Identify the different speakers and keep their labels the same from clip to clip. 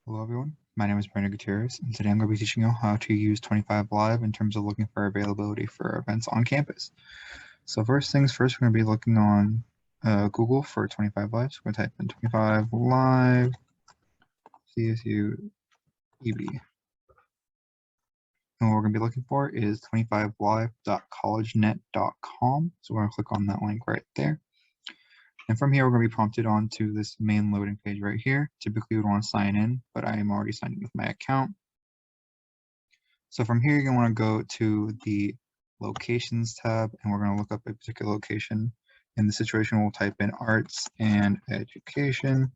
Speaker 1: Hello everyone, my name is Brandon Gutierrez, and today I'm going to be teaching you how to use 25 Live in terms of looking for availability for events on campus. So first things first, we're going to be looking on Google for 25 Live. So we're going to type in 25 Live csueastbay. And what we're going to be looking for is 25live.collegenet.com. So we're going to click on that link right there. And from here, we're going to be prompted onto this main loading page right here. Typically, you would want to sign in, but I am already signed in with my account. So from here, you're going to want to go to the locations tab, and we're going to look up a particular location. In this situation, we'll type in arts and education.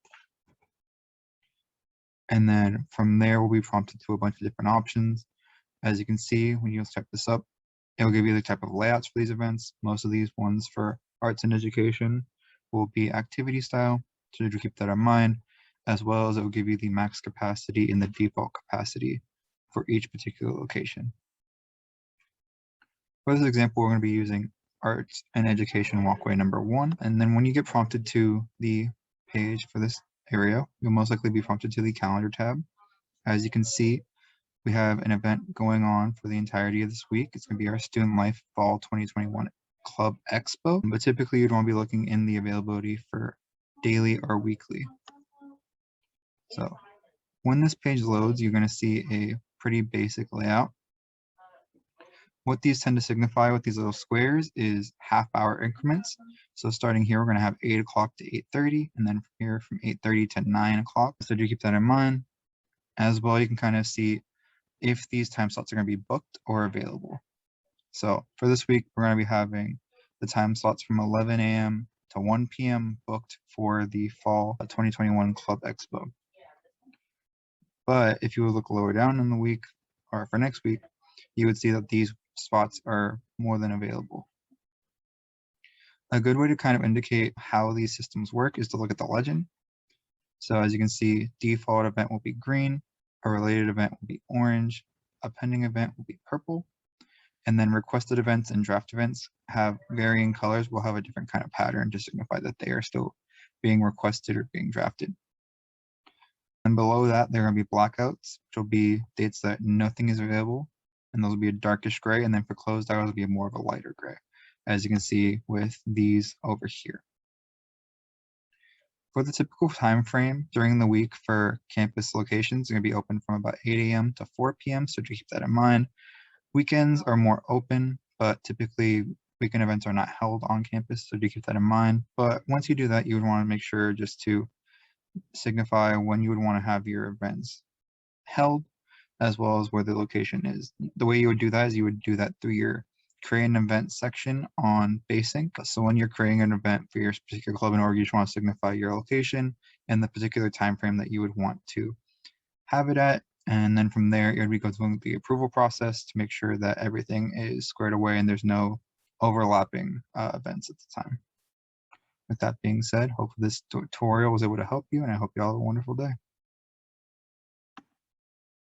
Speaker 1: And then from there, we'll be prompted to a bunch of different options. As you can see, when you type this up, it will give you the type of layouts for these events. Most of these ones for arts and education will be activity style, so to keep that in mind, as well as it will give you the max capacity and the default capacity for each particular location. For this example, we're going to be using arts and education walkway number 1, and then when you get prompted to the page for this area, you'll most likely be prompted to the calendar tab. As you can see, we have an event going on for the entirety of this week. It's going to be our Student Life Fall 2021 Club Expo, but typically you'd want to be looking in the availability for daily or weekly. So when this page loads, you're going to see a pretty basic layout. What these tend to signify with these little squares is half-hour increments. So starting here, we're going to have 8 o'clock to 8:30, and then from here from 8:30 to 9 o'clock. So do keep that in mind. As well, you can kind of see if these time slots are going to be booked or available. So for this week, we're going to be having the time slots from 11 a.m. to 1 p.m. booked for the Fall 2021 Club Expo. But if you would look lower down in the week, or for next week, you would see that these spots are more than available. A good way to kind of indicate how these systems work is to look at the legend. So as you can see, default event will be green, a related event will be orange, a pending event will be purple, and then requested events and draft events have varying colors, will have a different kind of pattern to signify that they are still being requested or being drafted. And below that, there are going to be blackouts, which will be dates that nothing is available, and those will be a darkish gray, and then for closed hours, will be more of a lighter gray, as you can see with these over here. For the typical time frame during the week for campus locations, it's going to be open from about 8 a.m. to 4 p.m., so to keep that in mind. Weekends are more open, but typically weekend events are not held on campus, so do keep that in mind. But once you do that, you would want to make sure just to signify when you would want to have your events held, as well as where the location is. The way you would do that is you would do that through your create an event section on BaySync. So when you're creating an event for your particular club and org, you just want to signify your location and the particular time frame that you would want to have it at. And then from there, it would go through the approval process to make sure that everything is squared away and there's no overlapping events at the time. With that being said, hopefully this tutorial was able to help you, and I hope you all have a wonderful day.